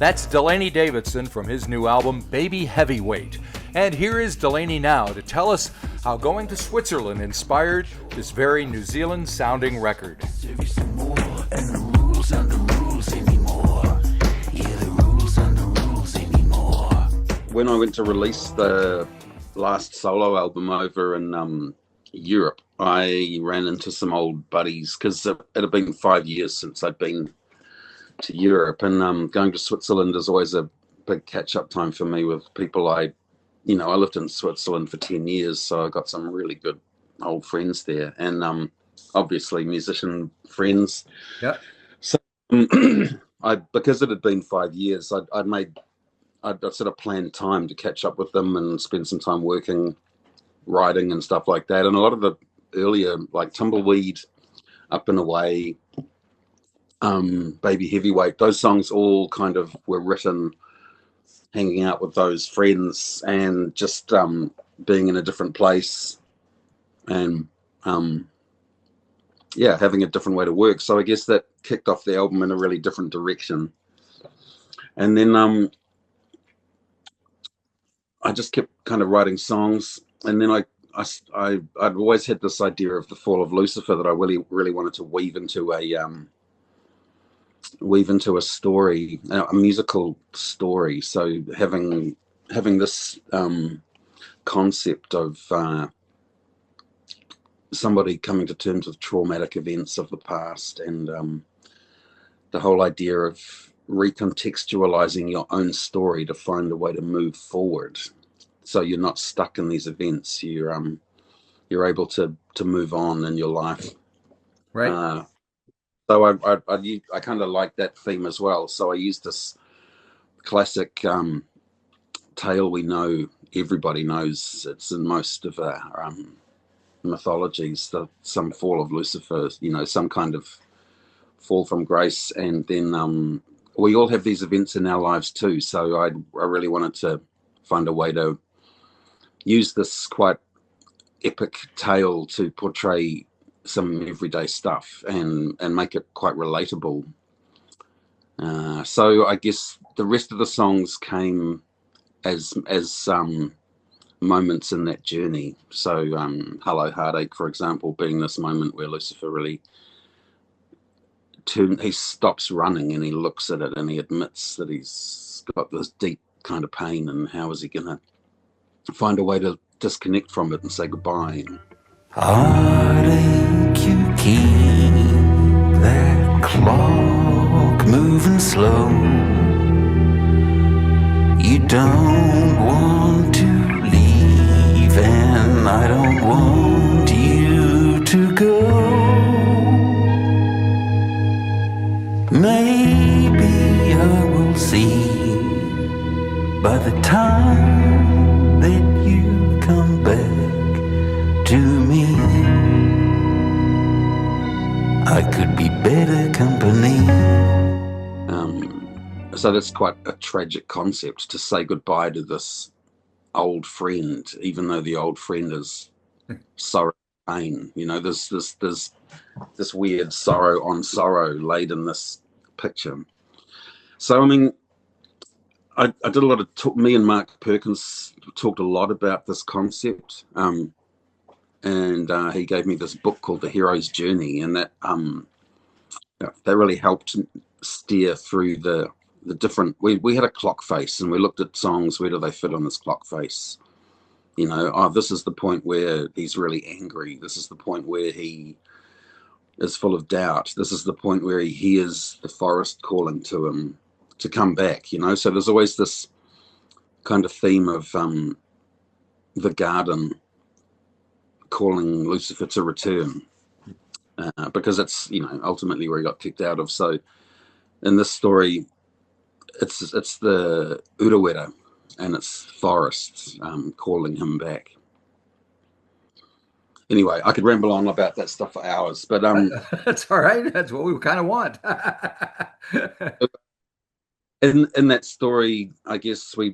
That's Delaney Davidson from his new album, Baby Heavyweight. And here is Delaney now to tell us how going to Switzerland inspired this very New Zealand sounding record. When I went to release the last solo album over in Europe, I ran into some old buddies because it had been 5 years since I'd been to Europe, and going to Switzerland is always a big catch-up time for me with people I lived in Switzerland for 10 years, so I got some really good old friends there, and obviously musician friends. Yeah. So because it had been 5 years, I'd sort of planned time to catch up with them and spend some time working, writing and stuff like that. And a lot of the earlier, like Tumbleweed, Up and Away, Baby Heavyweight, those songs all kind of were written hanging out with those friends and just being in a different place and having a different way to work. So I guess that kicked off the album in a really different direction. And then I just kept kind of writing songs, and then I'd always had this idea of the fall of Lucifer that I really wanted to weave into a story, a musical story. So having this concept of somebody coming to terms with traumatic events of the past, and the whole idea of recontextualizing your own story to find a way to move forward, so you're not stuck in these events. You're able to move on in your life, right? So I kind of like that theme as well. So I used this classic tale we know, everybody knows. It's in most of our mythologies, some fall of Lucifer, some kind of fall from grace, and then we all have these events in our lives too. So I really wanted to find a way to use this quite epic tale to portray some everyday stuff and make it quite relatable. So I guess the rest of the songs came as moments in that journey. So Hello Heartache, for example, being this moment where Lucifer really he stops running and he looks at it and he admits that he's got this deep kind of pain, and how is he gonna find a way to disconnect from it and say goodbye. Heartache, you keep that clock moving slow. You don't want to leave, and I don't want you to go. Maybe I will see by the time that you come back to me. I could be better company. So that's quite a tragic concept, to say goodbye to this old friend, even though the old friend is sorrow, pain. There's this weird sorrow on sorrow laid in this picture. So I mean, I did a lot of me and Mark Perkins talked a lot about this concept, and he gave me this book called The Hero's Journey, and that really helped steer through the different. We had a clock face, and we looked at songs. Where do they fit on this clock face? This is the point where he's really angry. This is the point where he is full of doubt. This is the point where he hears the forest calling to him to come back. So there's always this kind of theme of the garden calling Lucifer to return, because it's ultimately where he got kicked out of. So in this story, it's the Urewera and it's forests calling him back. Anyway, I could ramble on about that stuff for hours, but that's all right. That's what we kind of want. in that story, I guess we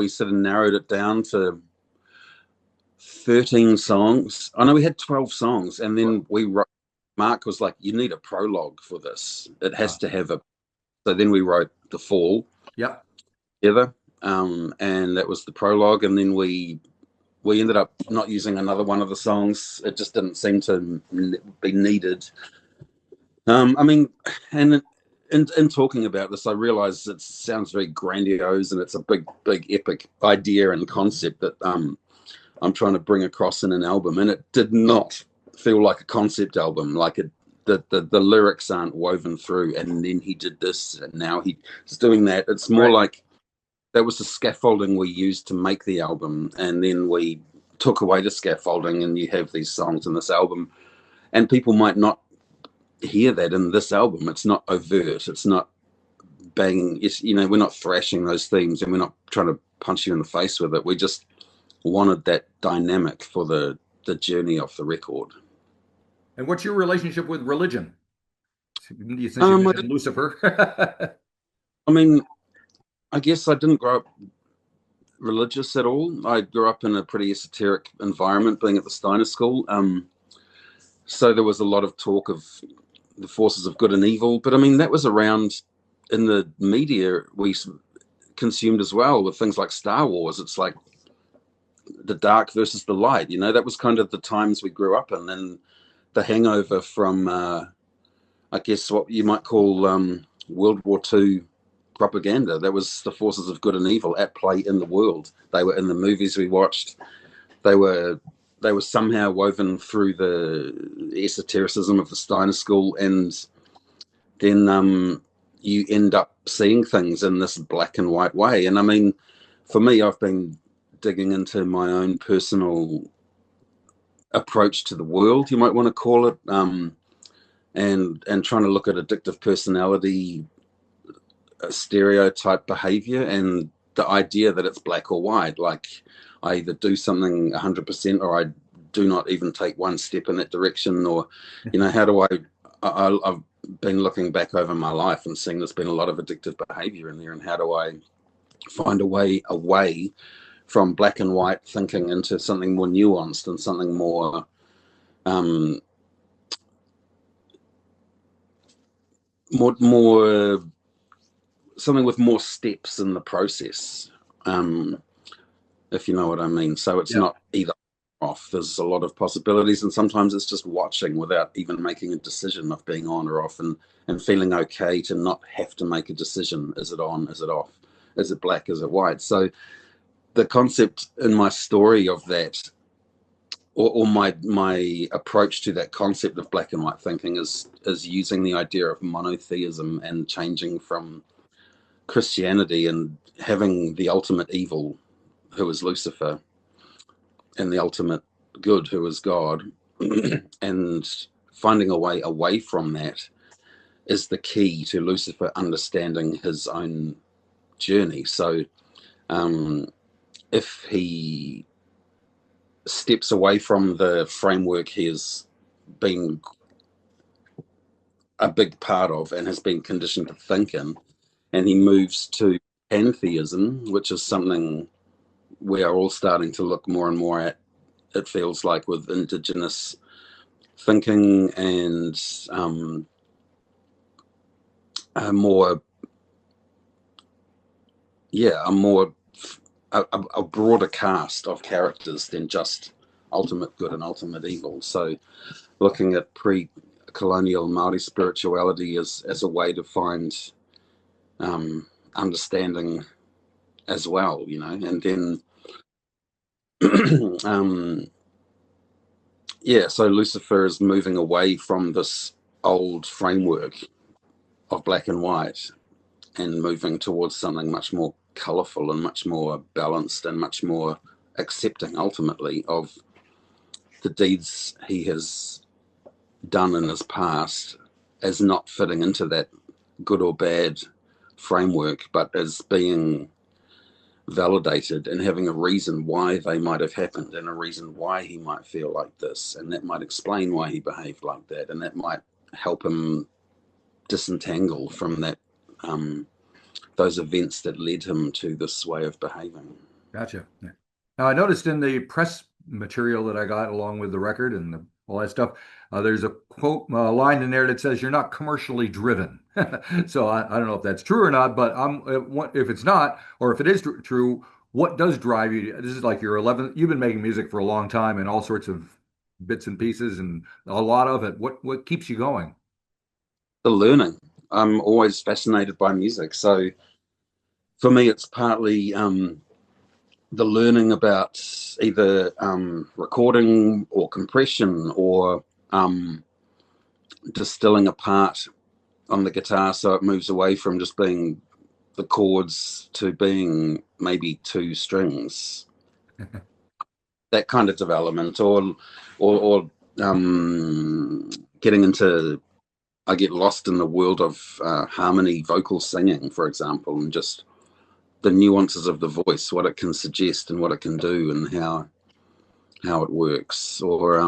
sort of narrowed it down to 13 songs. I know we had 12 songs, and then we wrote. Mark was like, "You need a prologue for this. It has to have a." So then we wrote The Fall, Yep. together, and that was the prologue. And then we ended up not using another one of the songs. It just didn't seem to be needed. I mean, and in talking about this, I realize it sounds very grandiose and it's a big, epic idea and concept that I'm trying to bring across in an album. And it did not feel like a concept album. Like the lyrics aren't woven through. And then he did this, and now he's doing that. It's more like that was the scaffolding we used to make the album, and then we took away the scaffolding, and you have these songs in this album, and people might not hear that in this album. It's not overt. It's not banging. It's, we're not thrashing those themes, and we're not trying to punch you in the face with it. We just wanted that dynamic for the journey of the record. And what's your relationship with religion? Do you think you mentioned Lucifer? I mean, I guess I didn't grow up religious at all. I grew up in a pretty esoteric environment, being at the Steiner School. So there was a lot of talk of the forces of good and evil. But I mean, that was around in the media we consumed as well, with things like Star Wars. It's like the dark versus the light. That was kind of the times we grew up in, and the hangover from, I guess, what you might call World War II propaganda. That was the forces of good and evil at play in the world. They were in the movies we watched. They were somehow woven through the esotericism of the Steiner School, and then you end up seeing things in this black and white way. And I mean, for me, I've been digging into my own personal approach to the world, you might want to call it, and trying to look at addictive personality, stereotype behavior, and the idea that it's black or white. Like, I either do something 100% or I do not even take one step in that direction. Or, how do I've been looking back over my life and seeing there's been a lot of addictive behavior in there, and how do I find a way away from black and white thinking into something more nuanced and something more more something with more steps in the process, if you know what I mean. So it's not either off. There's a lot of possibilities, and sometimes it's just watching without even making a decision of being on or off, and feeling okay to not have to make a decision. Is it on? Is it off? Is it black? Is it white? So the concept in my story of that, or my approach to that concept of black and white thinking, is using the idea of monotheism and changing from Christianity and having the ultimate evil, who is Lucifer, and the ultimate good, who is God, and finding a way away from that is the key to Lucifer understanding his own journey. So if he steps away from the framework he has been a big part of and has been conditioned to think in, and he moves to pantheism, which is something we are all starting to look more and more at, it feels like, with indigenous thinking and a broader cast of characters than just ultimate good and ultimate evil. So looking at pre-colonial Māori spirituality as a way to find understanding as well, and then so Lucifer is moving away from this old framework of black and white and moving towards something much more colorful and much more balanced and much more accepting, ultimately, of the deeds he has done in his past as not fitting into that good or bad framework, but as being validated and having a reason why they might have happened, and a reason why he might feel like this, and that might explain why he behaved like that, and that might help him disentangle from that those events that led him to this way of behaving. Gotcha. Now, I noticed in the press material that I got along with the record and all that stuff. There's a quote line in there that says you're not commercially driven. So I don't know if that's true or not, but if it's not, or if it is true, what does drive you? This is like your 11th. You've been making music for a long time and all sorts of bits and pieces and a lot of it. What keeps you going? The learning. I'm always fascinated by music, so for me, it's partly the learning about either recording or compression or distilling a part on the guitar so it moves away from just being the chords to being maybe two strings. That kind of development, or getting into. I get lost in the world of harmony, vocal singing, for example, and just the nuances of the voice, what it can suggest and what it can do, and how it works, or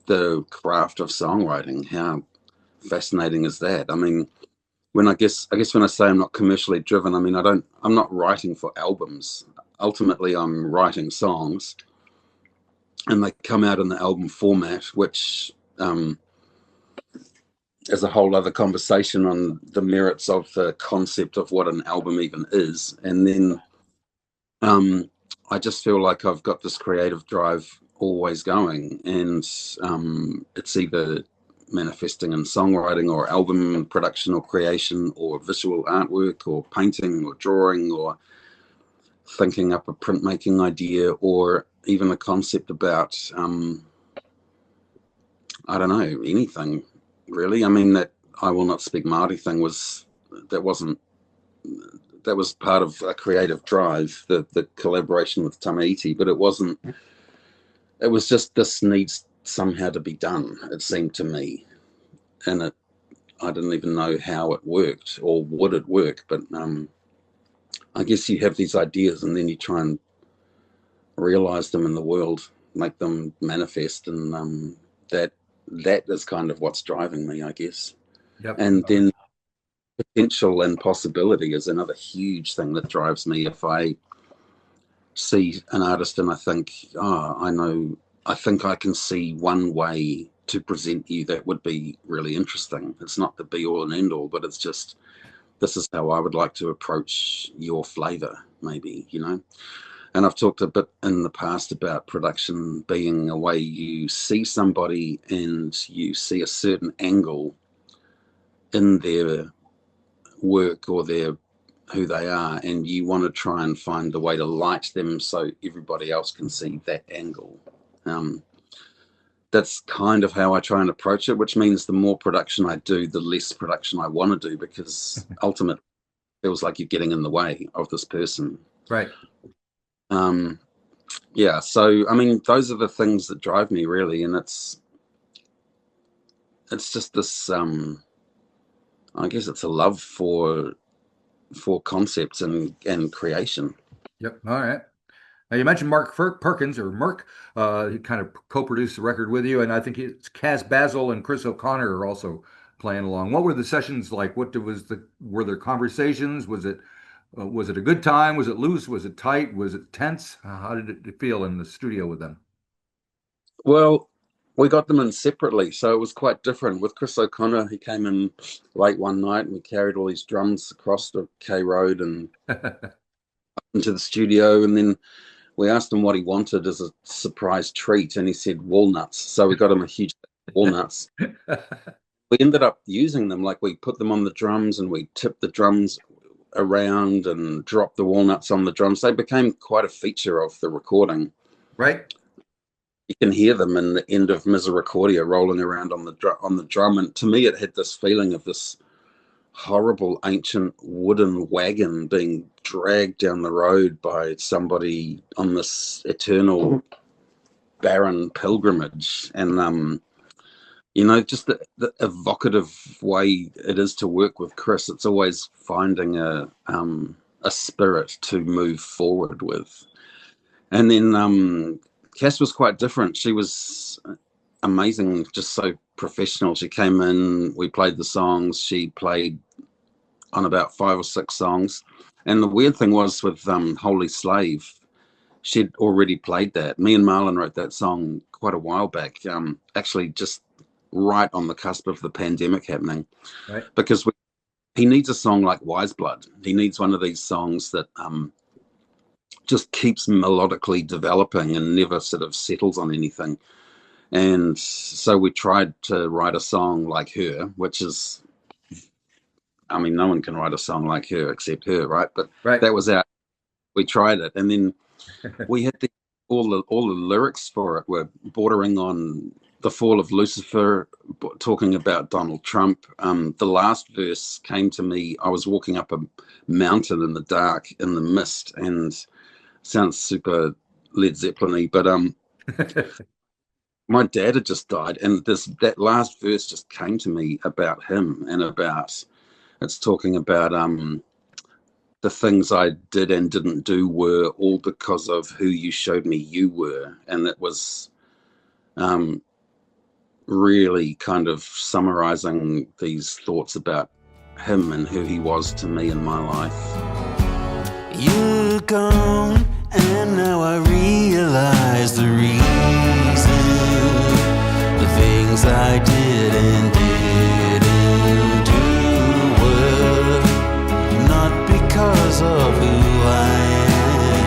the craft of songwriting. How fascinating is that? I mean, I guess when I say I'm not commercially driven, I mean I'm not writing for albums. Ultimately, I'm writing songs, and they come out in the album format, which is a whole other conversation on the merits of the concept of what an album even is. And then I just feel like I've got this creative drive always going, and it's either manifesting in songwriting or album production or creation or visual artwork or painting or drawing or thinking up a printmaking idea or even a concept about I don't know, anything really. I mean, that I Will Not Speak Māori thing was part of a creative drive, the collaboration with Tamaiti, but it wasn't. It was just, this needs somehow to be done, it seemed to me, and I didn't even know how it worked or would it work, but I guess you have these ideas and then you try and realize them in the world, make them manifest, and that is kind of what's driving me, I guess. Yep. And then potential and possibility is another huge thing that drives me. If I see an artist and I think, I think I can see one way to present you that would be really interesting. It's not the be all and end all, but it's just, this is how I would like to approach your flavor, maybe, And I've talked a bit in the past about production being a way you see somebody and you see a certain angle in their work or who they are, and you want to try and find a way to light them so everybody else can see that angle. That's kind of how I try and approach it, which means the more production I do, the less production I want to do, because ultimately it feels like you're getting in the way of this person. Right. Yeah, so I mean, those are the things that drive me really, and it's just this I guess it's a love for concepts and creation. Yep. All right. Now you mentioned Mark Perkins, or Merck. He kind of co-produced the record with you, and I think it's Kaz Basil and Chris O'Connor are also playing along. What were the sessions like? Were there conversations? Was it a good time? Was it loose? Was it tight? Was it tense? How did it feel in the studio with them? Well, we got them in separately, so it was quite different. With Chris O'Connor, he came in late one night and we carried all these drums across the K Road and into the studio, and then we asked him what he wanted as a surprise treat, and he said walnuts. So we got him a huge walnuts. We ended up using them, like we put them on the drums and we tipped the drums around and dropped the walnuts on the drums. They became quite a feature of the recording. Right. You can hear them in the end of Misericordia rolling around on the drum, and to me it had this feeling of this horrible ancient wooden wagon being dragged down the road by somebody on this eternal barren pilgrimage. And just the evocative way it is to work with Chris. It's always finding a spirit to move forward with. And then Cass was quite different. She was amazing, just so professional. She came in, we played the songs, she played on about 5 or 6 songs. And the weird thing was with Holy Slave, she'd already played that. Me and Marlon wrote that song quite a while back, actually just right on the cusp of the pandemic happening, Right. because he needs a song like Wise Blood. He needs one of these songs that just keeps melodically developing and never sort of settles on anything. And so we tried to write a song like her, which is, I mean, no one can write a song like her except her, right? But Right. that was we tried it. And then we had all the lyrics for it were bordering on the fall of Lucifer, talking about Donald Trump. The last verse came to me. I was walking up a mountain in the dark, in the mist, and sounds super Led Zeppelin-y, but my dad had just died, and that last verse just came to me about him, and it's talking about the things I did and didn't do were all because of who you showed me you were. And it was really kind of summarizing these thoughts about him and who he was to me in my life. You're gone, and now I realize the reason. The things I did and didn't do were not because of who I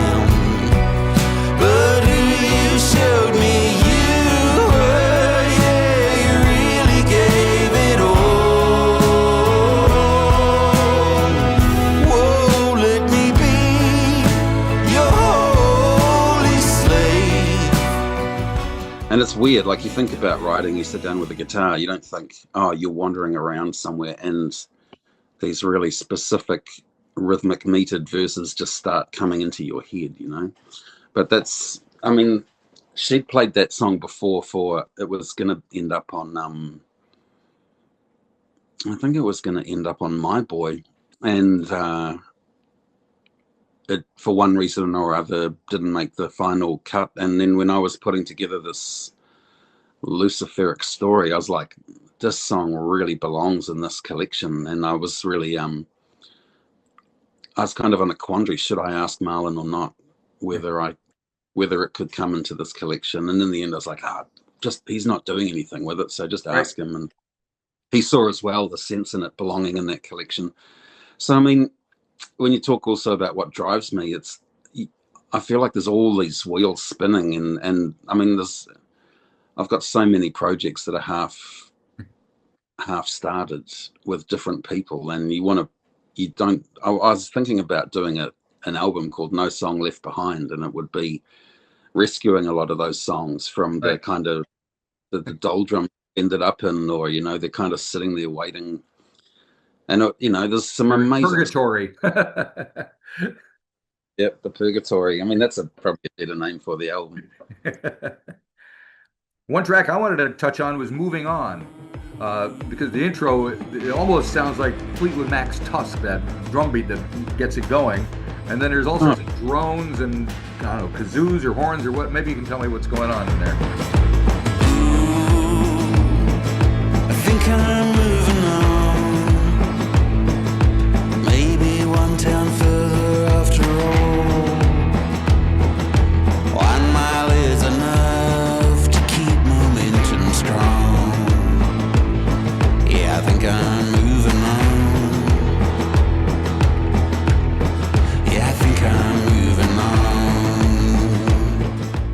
am, but who you showed me you were. Yeah, you really gave it all. Whoa, let me be your holy slave. And it's weird, like you think about writing, you sit down with a guitar, you don't think, oh, you're wandering around somewhere and these really specific rhythmic metered verses just start coming into your head, you know. But that's, I mean, she'd played that song before it was going to end up on I think it was going to end up on My Boy, and it, for one reason or other, didn't make the final cut. And then when I was putting together this Luciferic story, I was like, this song really belongs in this collection. And I was really I was kind of in a quandary. Should I ask Marlon or not whether it could come into this collection? And in the end, I was like, just he's not doing anything with it, so just ask him. And he saw as well the sense in it belonging in that collection. So I mean, when you talk also about what drives me, I feel like there's all these wheels spinning, and I mean, I've got so many projects that are half started with different people, and I was thinking about doing an album called No Song Left Behind, and it would be rescuing a lot of those songs from the kind of the doldrum ended up in, or, you know, they're kind of sitting there waiting. And, you know, there's some amazing purgatory. Yep, the Purgatory. I mean, that's probably a better name for the album. One track I wanted to touch on was Moving On, because the intro, it almost sounds like Fleetwood Mac's Tusk, that drum beat that gets it going. And then there's also some drones and, I don't know, kazoos or horns or what. Maybe you can tell me what's going on in there. I think I'm moving on. Maybe one town further after all. 1 mile is enough to keep momentum strong. Yeah, I think I'm moving on. Yeah, I think I'm moving on.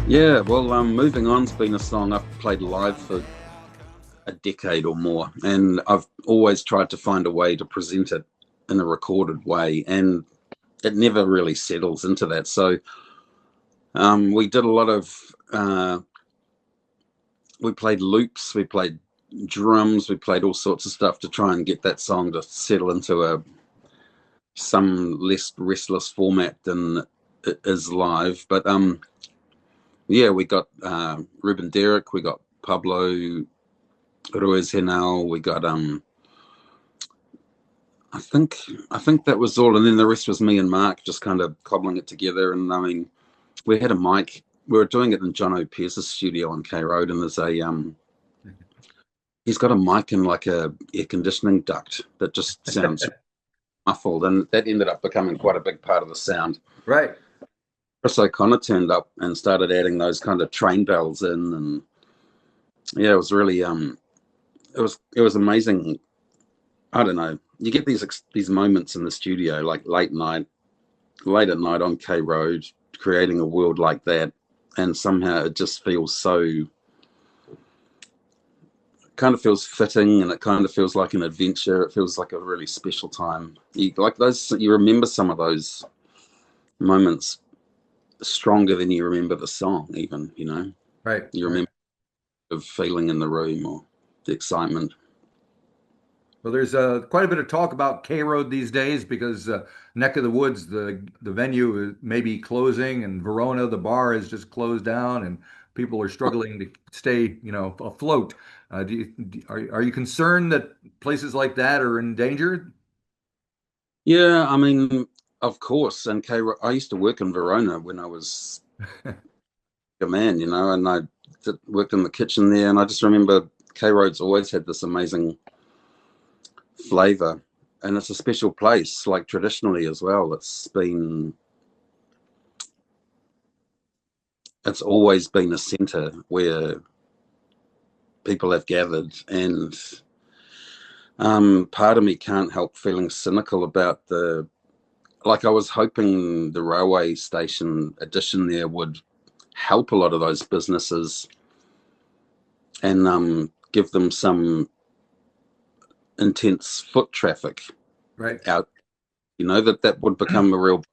Yeah, well, Moving On's been a song I've played live for a decade or more, and I've always tried to find a way to present it in a recorded way, and it never really settles into that. So we did a lot of we played loops, we played drums, we played all sorts of stuff to try and get that song to settle into some less restless format than it is live. But yeah, we got Ruben Derrick, we got Pablo Ruiz Henao, we got I think that was all, and then the rest was me and Mark just kind of cobbling it together. And I mean, we had a mic. We were doing it in John O'Pearce's studio on K Road, and there's he's got a mic in like a air conditioning duct that just sounds muffled, and that ended up becoming quite a big part of the sound. Right. Chris O'Connor turned up and started adding those kind of train bells in, and yeah, it was really it was amazing. I don't know. You get these moments in the studio, like late at night on K Road, creating a world like that, and somehow it just feels so kind of feels fitting, and it kind of feels like an adventure. It feels like a really special time. You remember some of those moments stronger than you remember the song, even, Right, you right. remember the feeling in the room or the excitement. Well, there's quite a bit of talk about K Road these days because Neck of the Woods, the venue may be closing, and Verona, the bar, is just closed down, and people are struggling to stay, afloat. Are you concerned that places like that are in danger? Yeah, I mean, of course. And I used to work in Verona when I was a man, and I worked in the kitchen there. And I just remember K Road's always had this amazing flavor, and it's a special place, like traditionally as well. It's always been a center where people have gathered, and part of me can't help feeling cynical about I was hoping the railway station addition there would help a lot of those businesses and give them some intense foot traffic Right, out. That would become a real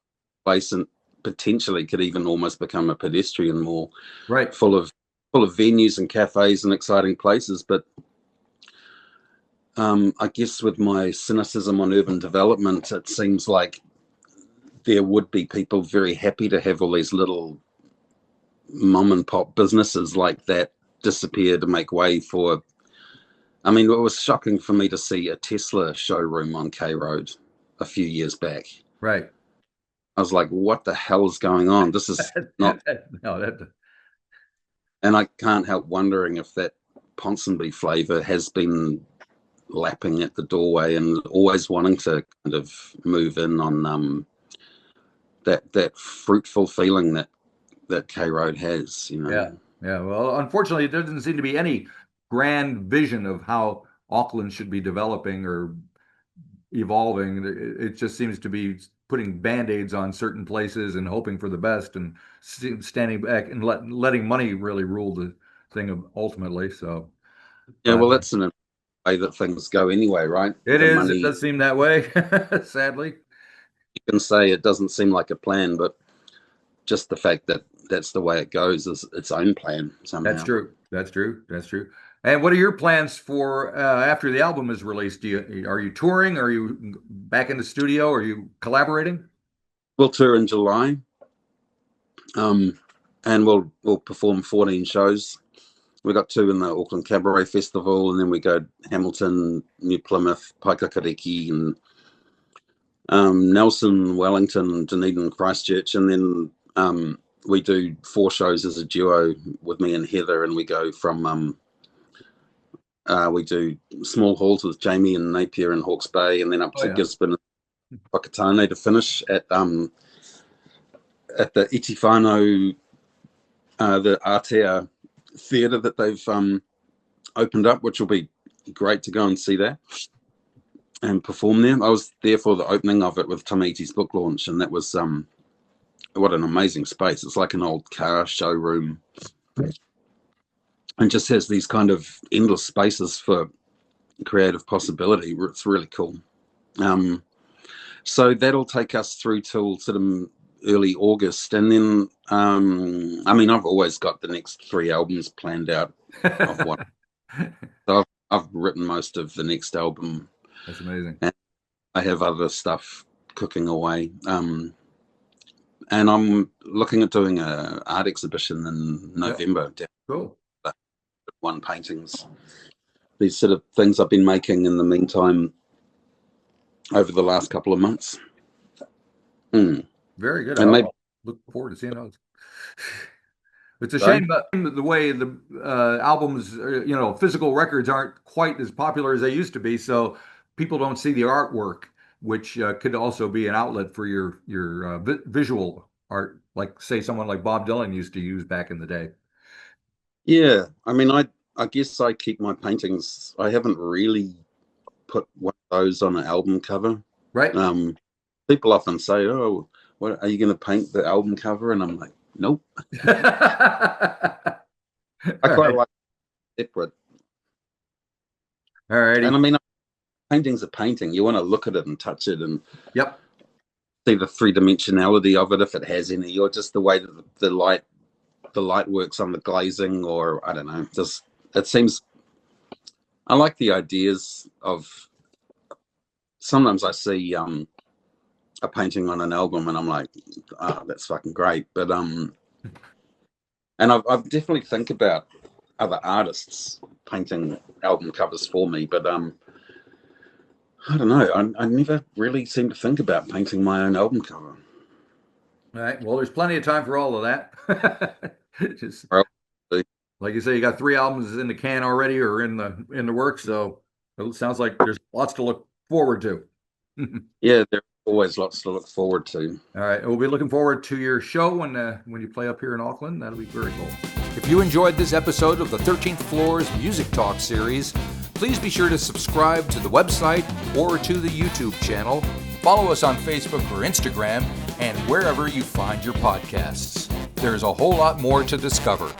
place, and potentially could even almost become a pedestrian mall right. full of venues and cafes and exciting places. But I guess with my cynicism on urban development, it seems like there would be people very happy to have all these little mom and pop businesses like that disappear to make way for. I mean, it was shocking for me to see a Tesla showroom on K Road a few years back. Right. I was like, what the hell is going on? This is not, No, that and I can't help wondering if that Ponsonby flavor has been lapping at the doorway and always wanting to kind of move in on that fruitful feeling that K Road has. yeah, yeah. Well, unfortunately, there doesn't seem to be any grand vision of how Auckland should be developing or evolving. It just seems to be putting band-aids on certain places and hoping for the best and standing back and letting money really rule the thing ultimately. So, Yeah, but well, that's an way that things go anyway, right? it The is. It money, does seem that way, sadly. you can say it doesn't seem like a plan, but just the fact that that's the way it goes is its own plan That's somehow. true. That's true. That's true. And what are your plans for after the album is released? Are you touring? Are you back in the studio? Are you collaborating? We'll tour in July, um, and we'll perform 14 shows. We got two in the Auckland Cabaret Festival, and then we go Hamilton, New Plymouth, Paikakariki, and Nelson, Wellington, Dunedin, Christchurch, and then we do 4 shows as a duo with me and Heather, and we go from we do small halls with Jamie and Napier and Hawke's Bay, and then up Oh to yeah. Gisborne and Whakatane to finish at the Itifano, the Aotea theatre that they've opened up, which will be great to go and see that and perform there. I was there for the opening of it with Tamiti's book launch, and that was what an amazing space. It's like an old car showroom and just has these kind of endless spaces for creative possibility. It's really cool. Um, so that'll take us through till sort of early August, and then I mean, I've always got the next 3 albums planned out of what. So I've written most of the next album, That's amazing. and I have other stuff cooking away. And I'm looking at doing a art exhibition in Yeah, November. cool. One paintings, these sort of things I've been making in the meantime over the last couple of months. Very good. And maybe I'll look forward to seeing those. It's a sorry. shame the way the albums, physical records aren't quite as popular as they used to be. So people don't see the artwork, which could also be an outlet for your visual art like say someone like Bob Dylan used to use back in the day. Yeah, I mean, I guess I keep my paintings. I haven't really put one of those on an album cover. Right. People often say, "Oh, what are you going to paint the album cover?" And I'm like, "Nope." I quite like separate. All righty. And I mean, painting's a painting. You want to look at it and touch it and Yep. see the three-dimensionality of it, if it has any, or just the way that the light works on the glazing, or I don't know. Just it seems. I like the ideas of. Sometimes I see a painting on an album, and I'm like, "Oh, that's fucking great." But and I've definitely think about other artists painting album covers for me, but I don't know. I never really seem to think about painting my own album cover. All right. Well, there's plenty of time for all of that. Just Probably. like you say, you got 3 albums in the can already or in the works, so it sounds like there's lots to look forward to. Yeah, there's always lots to look forward to. All right. We'll be looking forward to your show when you play up here in Auckland. That'll be very cool. If you enjoyed this episode of the 13th Floor's Music Talk series, please be sure to subscribe to the website or to the YouTube channel. Follow us on Facebook or Instagram and wherever you find your podcasts. There's a whole lot more to discover.